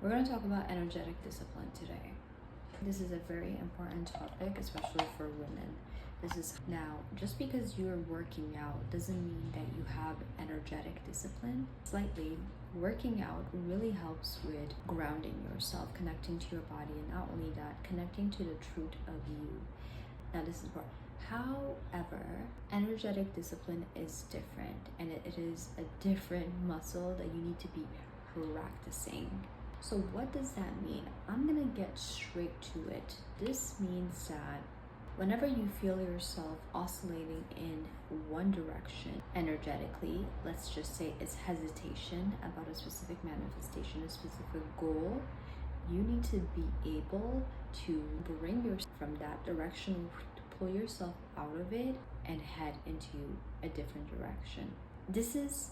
We're going to talk about energetic discipline today. This is a very important topic, especially for women. This is now, just because you're working out doesn't mean that you have energetic discipline. Slightly, working out really helps with grounding yourself, connecting to your body, and not only that, connecting to the truth of you. Now, this is important. However, energetic discipline is different, and it is a different muscle that you need to be practicing. So what does that mean? I'm gonna get straight to it. This means that whenever you feel yourself oscillating in one direction energetically, let's just say it's hesitation about a specific manifestation, a specific goal, you need to be able to bring yourself from that direction, to pull yourself out of it and head into a different direction. This is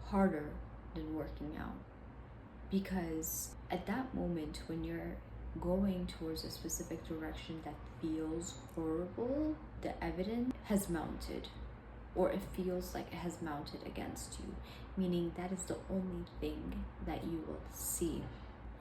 harder than working out, because at that moment when you're going towards a specific direction that feels horrible, the evidence has mounted, or it feels like it has mounted against you, meaning that is the only thing that you will see.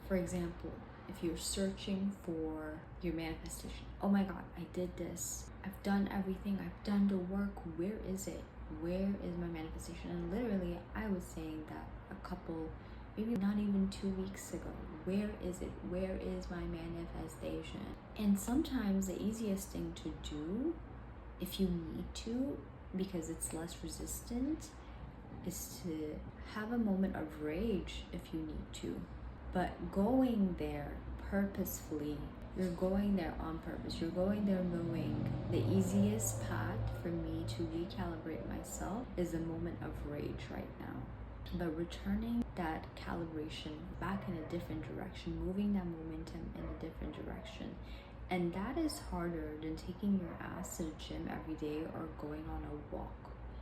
For example, if you're searching for your manifestation, oh my god, I did this, I've done everything, I've done the work, where is it? Where is my manifestation? And literally I was saying that a couple, maybe not even 2 weeks ago. Where is it? Where is my manifestation? And sometimes the easiest thing to do, if you need to, because it's less resistant, is to have a moment of rage if you need to. But going there purposefully, you're going there on purpose. You're going there knowing the easiest path for me to recalibrate myself is a moment of rage right now. But returning that calibration back in a different direction, moving that momentum in a different direction. And that is harder than taking your ass to the gym every day or going on a walk.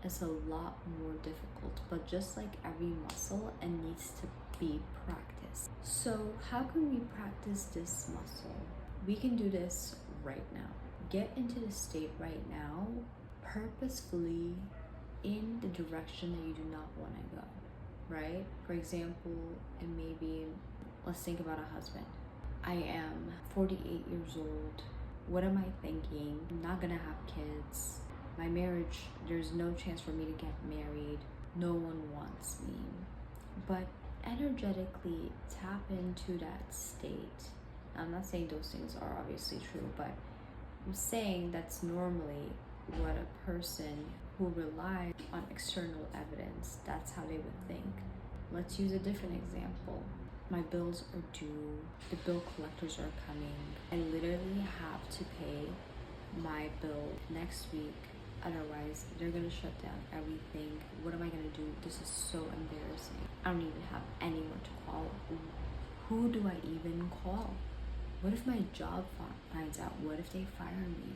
It's a lot more difficult, but just like every muscle, it needs to be practiced. So how can we practice this muscle? We can do this right now. Get into the state right now, purposefully in the direction that you do not want to go. Right? For example, and maybe let's think about a husband. I am 48 years old. What am I thinking? I'm not gonna have kids. My marriage, there's no chance for me to get married. No one wants me. But energetically tap into that state. I'm not saying those things are obviously true, but I'm saying that's normally what a person who relies on external evidence, that's how they would think. Let's use a different example. My bills are due, the bill collectors are coming. I literally have to pay my bill next week, otherwise they're gonna shut down everything. What am I gonna do? This is so embarrassing. I don't even have anyone to call. Who do I even call? What if my job finds out? What if they fire me?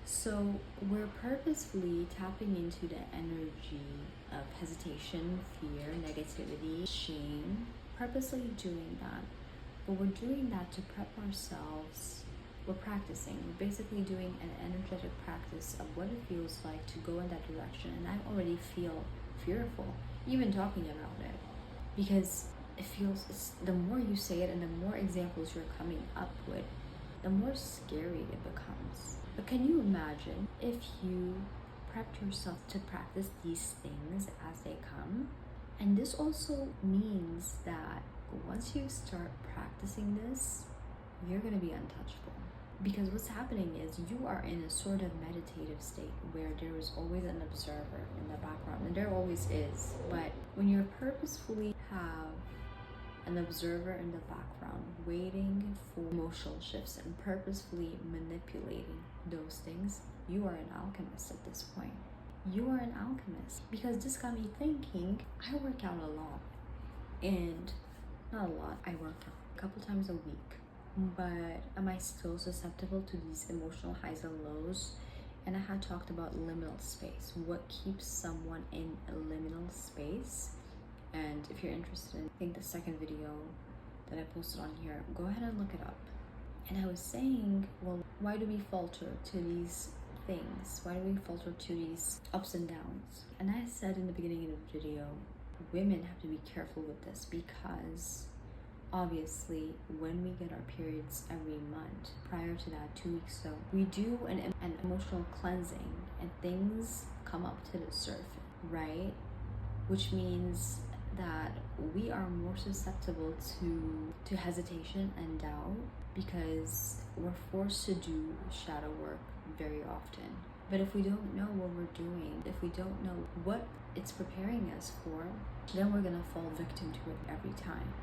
So we're purposefully tapping into the energy of hesitation, fear, negativity, shame, purposely doing that. But we're doing that to prep ourselves. We're practicing. We're basically doing an energetic practice of what it feels like to go in that direction. And I already feel fearful, even talking about it, because the more you say it and the more examples you're coming up with, the more scary it becomes. But can you imagine if you prepped yourself to practice these things as they come? And this also means that once you start practicing this, you're going to be untouchable. Because what's happening is you are in a sort of meditative state where there is always an observer in the background, and there always is. But when you purposefully have an observer in the background waiting for emotional shifts and purposefully manipulating those things, you are an alchemist at this point. You are an alchemist, because this got me thinking. I work out a lot, and not a lot, I work out a couple times a week, but am I still susceptible to these emotional highs and lows? And I had talked about liminal space. What keeps someone in a liminal space? And if you're interested in, I think the second video that I posted on here, go ahead and look it up. And I was saying, well, why do we falter to these things? Why do we falter to these ups and downs? And I said in the beginning of the video, women have to be careful with this, because Obviously, when we get our periods every month, prior to that, 2 weeks so, we do an emotional cleansing and things come up to the surface, right? Which means that we are more susceptible to hesitation and doubt because we're forced to do shadow work very often. But if we don't know what we're doing, if we don't know what it's preparing us for, then we're gonna fall victim to it every time.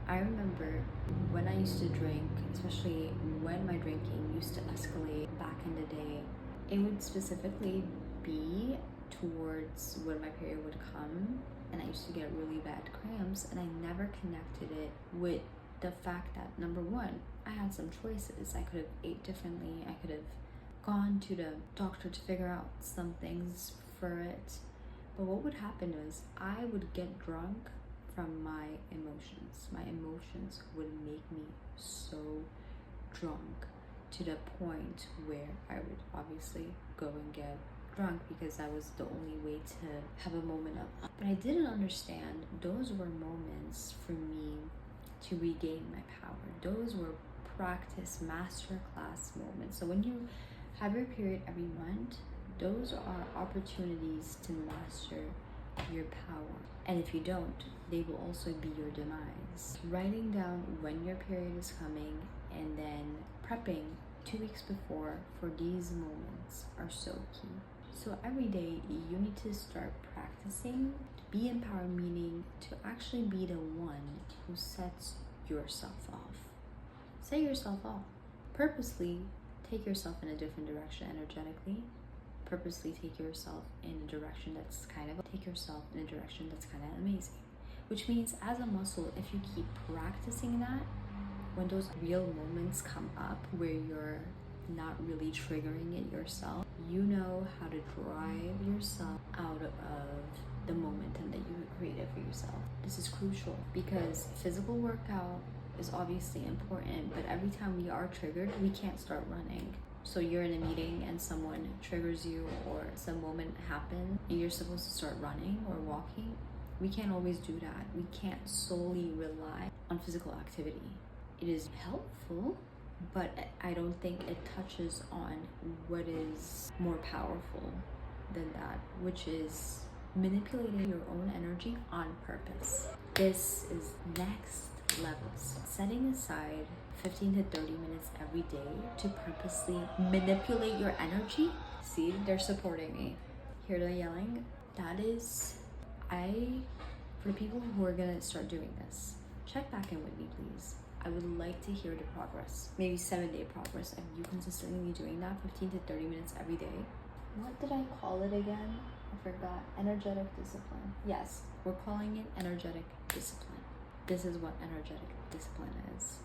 I remember when I used to drink, especially when my drinking used to escalate back in the day, it would specifically be towards when my period would come and I used to get really bad cramps, and I never connected it with the fact that, number one, I had some choices. I could have ate differently. I could have gone to the doctor to figure out some things for it. But what would happen is I would get drunk from my emotions. My emotions would make me so drunk to the point where I would obviously go and get drunk because that was the only way to have a moment of. But I didn't understand those were moments for me to regain my power. Those were practice masterclass moments. So when you have your period every month, those are opportunities to master your power. And if you don't, they will also be your demise. Writing down when your period is coming and then prepping 2 weeks before for these moments are so key. So every day you need to start practicing to be empowered, meaning to actually be the one who sets yourself off. Set yourself off. Purposely take yourself in a different direction energetically. Purposely take yourself in a direction that's kind of amazing. Which means as a muscle, if you keep practicing that, when those real moments come up where you're not really triggering it yourself, you know how to drive yourself out of the momentum that you created for yourself. This is crucial because physical workout is obviously important, but every time we are triggered, we can't start running. So you're in a meeting and someone triggers you or some moment happens and you're supposed to start running or walking. We can't always do that. We can't solely rely on physical activity. It is helpful, but I don't think it touches on what is more powerful than that, which is manipulating your own energy on purpose. This is next levels. Setting aside 15 to 30 minutes every day to purposely manipulate your energy. See, they're supporting me. Hear the yelling? That is, for the people who are gonna start doing this, check back in with me, please. I would like to hear the progress, maybe 7-day progress of you consistently doing that 15 to 30 minutes every day. What did I call it again? I forgot. Energetic discipline. Yes, we're calling it energetic discipline. This is what energetic discipline is.